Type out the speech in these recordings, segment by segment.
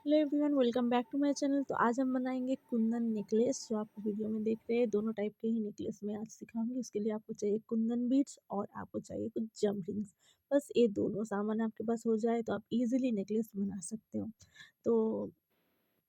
Hello everyone, welcome back to my channel. तो आज हम बनाएंगे कुंदन नेकलेस। जो आप वीडियो में देख रहे हैं दोनों टाइप के ही नेकलेस मैं आज सिखाऊंगी। उसके लिए आपको चाहिए कुंदन बीड्स और आपको चाहिए कुछ जम रिंग्स। बस ये दोनों सामान आपके पास हो जाए तो आप इजीली नेकलेस बना सकते हो। तो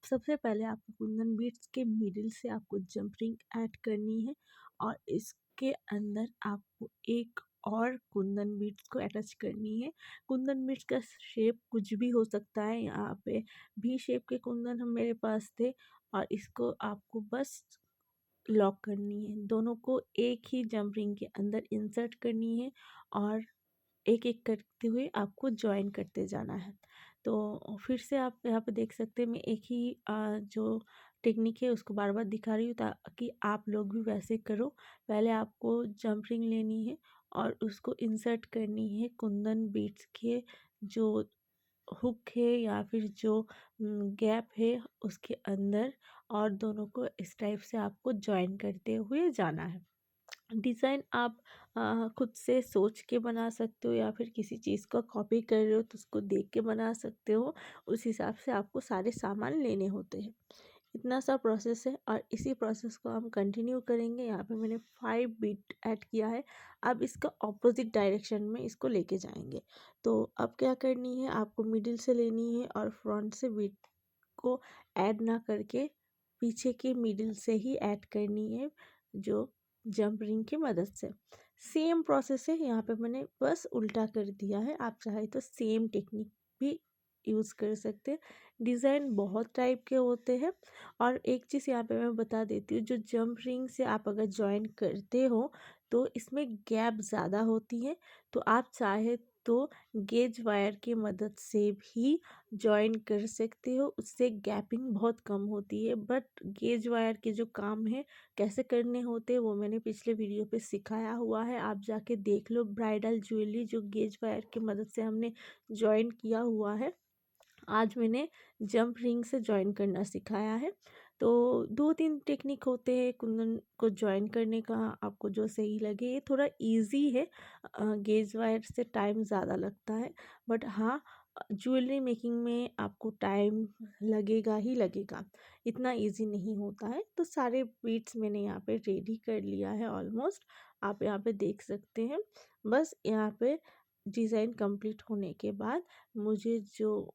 सबसे पहले आपको कुंदन बीड्स के मिडिल से आपको जंप रिंग ऐड करनी है और इसके अंदर आपको एक और कुंदन बीड्स को अटैच करनी है। कुंदन बीड्स का शेप कुछ भी हो सकता है। यहाँ पे भी शेप के कुंदन हम मेरे पास थे और इसको आपको बस लॉक करनी है। दोनों को एक ही जंप रिंग के अंदर इंसर्ट करनी है और एक एक करते हुए आपको जॉइन करते जाना है। तो फिर से आप यहाँ पे देख सकते हैं, मैं एक ही जो टेक्निक है उसको बार बार दिखा रही हूँ ताकि आप लोग भी वैसे करो। पहले आपको जंप रिंग लेनी है और उसको इंसर्ट करनी है कुंदन बीड्स के जो हुक है या फिर जो गैप है उसके अंदर, और दोनों को इस टाइप से आपको जॉइन करते हुए जाना है। डिज़ाइन आप खुद से सोच के बना सकते हो या फिर किसी चीज़ को कॉपी कर रहे हो तो उसको देख के बना सकते हो। उस हिसाब से आपको सारे सामान लेने होते हैं। इतना सा प्रोसेस है और इसी प्रोसेस को हम कंटिन्यू करेंगे। यहाँ पे मैंने 5 बीट ऐड किया है। अब इसका ऑपोजिट डायरेक्शन में इसको लेके जाएंगे। तो अब क्या करनी है, आपको मिडिल से लेनी है और फ्रंट से बीट को ऐड ना करके पीछे के मिडिल से ही ऐड करनी है, जो जंप रिंग की मदद से। सेम प्रोसेस है, यहाँ पे मैंने बस उल्टा कर दिया है। आप चाहे तो सेम टेक्निक भी यूज़ कर सकते हैं। डिज़ाइन बहुत टाइप के होते हैं। और एक चीज़ यहाँ पे मैं बता देती हूँ, जो जंप रिंग से आप अगर जॉइन करते हो तो इसमें गैप ज़्यादा होती है। तो आप चाहे तो गेज वायर की मदद से भी जॉइन कर सकते हो, उससे गैपिंग बहुत कम होती है। बट गेज वायर के जो काम है कैसे करने होते हैं वो मैंने पिछले वीडियो पे सिखाया हुआ है, आप जाके देख लो। ब्राइडल ज्वेलरी जो गेज वायर की मदद से हमने जॉइन किया हुआ है, आज मैंने जंप रिंग से जॉइन करना सिखाया है। तो 2-3 टेक्निक होते हैं कुंदन को जॉइन करने का, आपको जो सही लगे। ये थोड़ा इजी है, गेज वायर से टाइम ज़्यादा लगता है। बट हाँ, ज्वेलरी मेकिंग में आपको टाइम लगेगा ही लगेगा, इतना इजी नहीं होता है। तो सारे बीट्स मैंने यहाँ पे रेडी कर लिया है ऑलमोस्ट, आप यहाँ पे देख सकते हैं। बस यहाँ पे डिज़ाइन कंप्लीट होने के बाद मुझे जो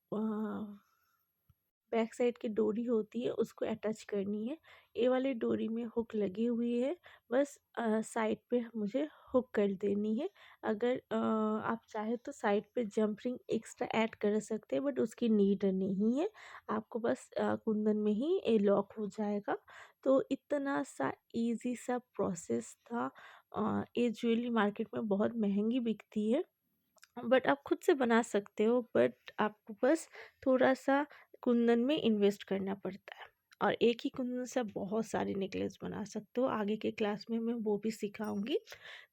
बैक साइड की डोरी होती है उसको अटैच करनी है। ये वाली डोरी में हुक लगी हुई है, बस साइड पे मुझे हुक कर देनी है। अगर आप चाहे तो साइड पे जंप रिंग एक्स्ट्रा ऐड कर सकते हैं, बट उसकी नीड नहीं है। आपको बस कुंदन में ही ये लॉक हो जाएगा। तो इतना सा इजी सा प्रोसेस था। ये ज्वेलरी मार्केट में बहुत महंगी बिकती है, बट आप खुद से बना सकते हो। बट आपको बस थोड़ा सा कुंदन में इन्वेस्ट करना पड़ता है। और एक ही कुंदन से आप बहुत सारे नेकलेस बना सकते हो। आगे के क्लास में मैं वो भी सिखाऊंगी।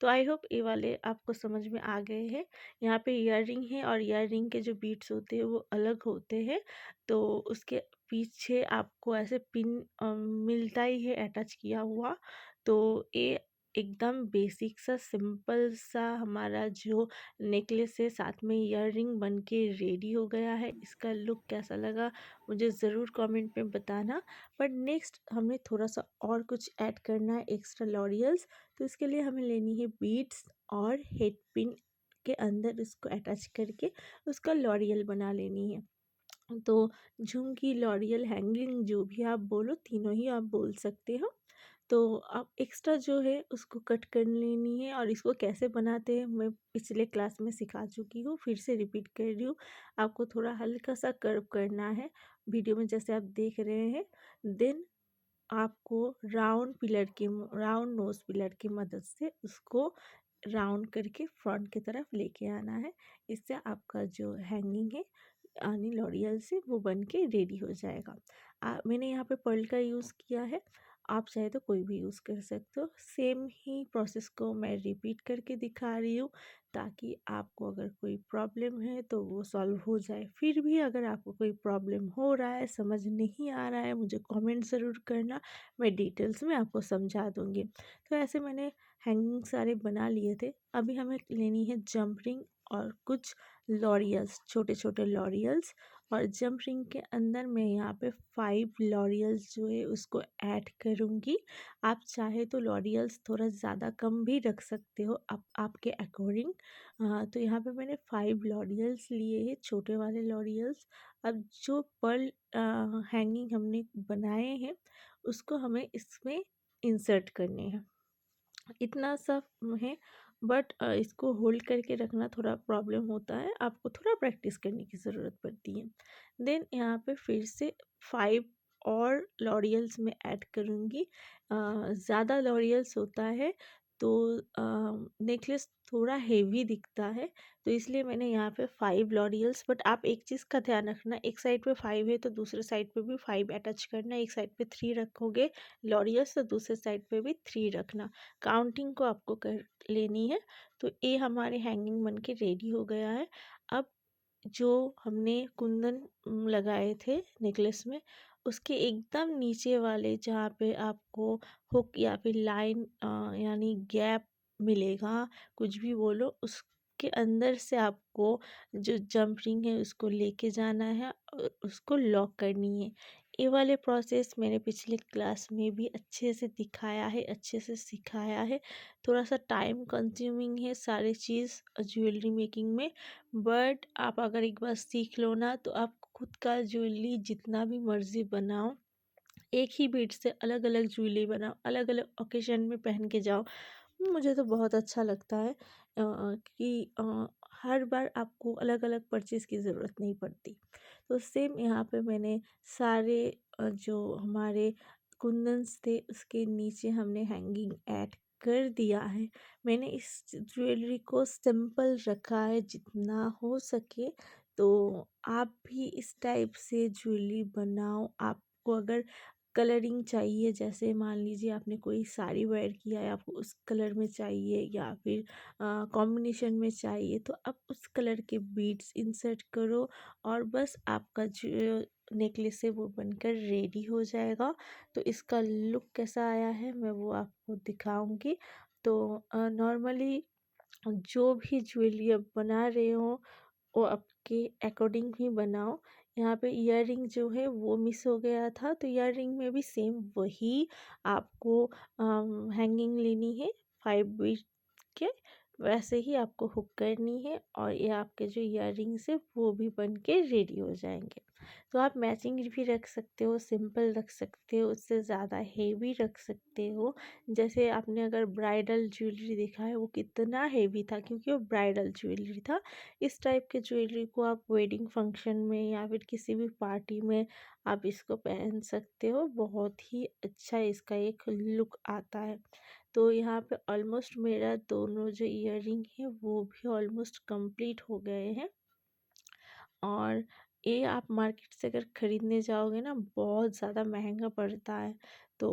तो आई होप ये वाले आपको समझ में आ गए हैं। यहाँ पे ईयर रिंग है और ईयर रिंग के जो बीट्स होते हैं वो अलग होते हैं। तो उसके पीछे आपको ऐसे पिन मिलता ही है अटैच किया हुआ। तो ये एकदम बेसिक सा सिंपल सा हमारा जो नेकलेस है साथ में ईयर रिंग बन के रेडी हो गया है। इसका लुक कैसा लगा मुझे ज़रूर कमेंट में बताना। बट नेक्स्ट हमें थोड़ा सा और कुछ ऐड करना है, एक्स्ट्रा लॉरियल्स। तो इसके लिए हमें लेनी है बीड्स और हेड पिन के अंदर इसको अटैच करके उसका लॉरियल बना लेनी है। तो झुमकी, लॉरियल, हैंगिंग, जो भी आप बोलो, तीनों ही आप बोल सकते हो। तो आप एक्स्ट्रा जो है उसको कट कर लेनी है। और इसको कैसे बनाते हैं मैं पिछले क्लास में सिखा चुकी हूँ, फिर से रिपीट कर रही हूँ। आपको थोड़ा हल्का सा कर्व करना है वीडियो में जैसे आप देख रहे हैं। देन आपको राउंड नोज पिलर की मदद से उसको राउंड करके फ्रंट की तरफ लेके आना है। इससे आपका जो हैंगिंग है यानी लॉरियल से वो बन के रेडी हो जाएगा। मैंने यहाँ पे पर्ल का यूज़ किया है, आप चाहे तो कोई भी यूज़ कर सकते हो। सेम ही प्रोसेस को मैं रिपीट करके दिखा रही हूँ ताकि आपको अगर कोई प्रॉब्लम है तो वो सॉल्व हो जाए। फिर भी अगर आपको कोई प्रॉब्लम हो रहा है, समझ नहीं आ रहा है, मुझे कमेंट ज़रूर करना, मैं डिटेल्स में आपको समझा दूँगी। तो ऐसे मैंने हैंगिंग सारे बना लिए थे। अभी हमें लेनी है जंप रिंग और कुछ लॉरियल्स, छोटे छोटे लॉरियल्स। और जंप रिंग के अंदर मैं यहाँ पे 5 लॉरियल्स जो है उसको ऐड करूँगी। आप चाहे तो लॉरियल्स थोड़ा ज़्यादा कम भी रख सकते हो, आप आपके अकॉर्डिंग। तो यहाँ पे मैंने 5 लॉरियल्स लिए हैं, छोटे वाले लॉरियल्स। अब जो पर्ल हैंगिंग हमने बनाए हैं उसको हमें इसमें इंसर्ट करने हैं। इतना सा है, बट इसको होल्ड करके रखना थोड़ा प्रॉब्लम होता है, आपको थोड़ा प्रैक्टिस करने की ज़रूरत पड़ती है। देन यहाँ पे फिर से 5 और लॉरियल्स में ऐड करूँगी। ज़्यादा लॉरियल्स होता है तो नेकलेस थोड़ा हेवी दिखता है, तो इसलिए मैंने यहाँ पे 5 लॉरियल्स। बट आप एक चीज़ का ध्यान रखना, एक साइड पे 5 है तो दूसरे साइड पे भी 5 अटैच करना। एक साइड पे 3 रखोगे लॉरियल्स तो दूसरे साइड पे भी 3 रखना। काउंटिंग को आपको कर लेनी है। तो ये हमारे हैंगिंग बन के रेडी हो गया है। अब जो हमने कुंदन लगाए थे नेकलेस में, उसके एकदम नीचे वाले जहाँ पे आपको हुक या फिर लाइन यानी गैप मिलेगा, कुछ भी बोलो, उसके अंदर से आपको जो जंप रिंग है उसको लेके जाना है और उसको लॉक करनी है। ये वाले प्रोसेस मैंने पिछले क्लास में भी अच्छे से दिखाया है, अच्छे से सिखाया है। थोड़ा सा टाइम कंज्यूमिंग है सारी चीज़ ज्वेलरी मेकिंग में, बट आप अगर एक बार सीख लो ना तो आप खुद का ज्वेलरी जितना भी मर्ज़ी बनाओ, एक ही बीट से अलग अलग ज्वेलरी बनाओ, अलग अलग ओकेजन में पहन के जाओ। मुझे तो बहुत अच्छा लगता है कि हर बार आपको अलग अलग परचेज़ की ज़रूरत नहीं पड़ती। तो सेम यहाँ पे मैंने सारे जो हमारे कुंदन्स थे उसके नीचे हमने हैंगिंग ऐड कर दिया है। मैंने इस ज्वेलरी को सिंपल रखा है जितना हो सके। तो आप भी इस टाइप से ज्वेलरी बनाओ। आपको अगर कलरिंग चाहिए, जैसे मान लीजिए आपने कोई साड़ी वेयर किया है, आपको उस कलर में चाहिए या फिर कॉम्बिनेशन में चाहिए, तो आप उस कलर के बीड्स इंसर्ट करो और बस आपका जो नेकलेस है वो बनकर रेडी हो जाएगा। तो इसका लुक कैसा आया है मैं वो आपको दिखाऊंगी। तो नॉर्मली जो भी ज्वेलरी आप बना रहे हो वो आपके अकॉर्डिंग ही बनाओ। यहाँ पे ईयररिंग जो है वो मिस हो गया था, तो ईयररिंग में भी सेम वही आपको हैंगिंग लेनी है 5 बीट के, वैसे ही आपको हुक करनी है और ये आपके जो ईयररिंग्स है वो भी बन के रेडी हो जाएंगे। तो आप मैचिंग भी रख सकते हो, सिंपल रख सकते हो, उससे ज़्यादा हेवी रख सकते हो। जैसे आपने अगर ब्राइडल ज्वेलरी देखा है वो कितना हेवी था, क्योंकि वो ब्राइडल ज्वेलरी था। इस टाइप के ज्वेलरी को आप वेडिंग फंक्शन में या फिर किसी भी पार्टी में आप इसको पहन सकते हो, बहुत ही अच्छा इसका एक लुक आता है। तो यहाँ पे ऑलमोस्ट मेरा दोनों जो ईयररिंग है वो भी ऑलमोस्ट कंप्लीट हो गए हैं। और ये आप मार्केट से अगर ख़रीदने जाओगे ना बहुत ज़्यादा महंगा पड़ता है। तो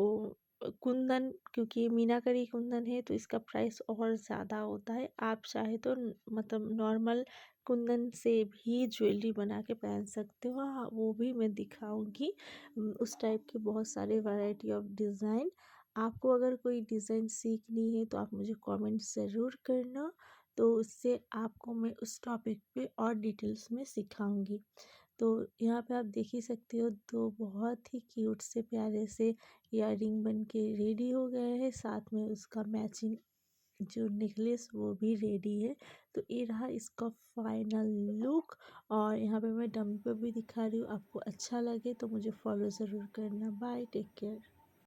कुंदन, क्योंकि ये मीनाकरी कुंदन है तो इसका प्राइस और ज़्यादा होता है। आप चाहे तो मतलब नॉर्मल कुंदन से भी ज्वेलरी बना के पहन सकते हो। हाँ, वो भी मैं दिखाऊंगी। उस टाइप के बहुत सारे वैरायटी ऑफ डिज़ाइन। आपको अगर कोई डिज़ाइन सीखनी है तो आप मुझे कमेंट ज़रूर करना, तो उससे आपको मैं उस टॉपिक पे और डिटेल्स में सिखाऊंगी। तो यहाँ पे आप देख ही सकते हो, दो बहुत ही क्यूट से प्यारे से इयररिंग बन के रेडी हो गए हैं, साथ में उसका मैचिंग जो नेकलेस वो भी रेडी है। तो ये रहा इसका फाइनल लुक। और यहाँ पे मैं डमी पे भी दिखा रही हूँ, आपको अच्छा लगे तो मुझे फॉलो ज़रूर करना। Bye, take care.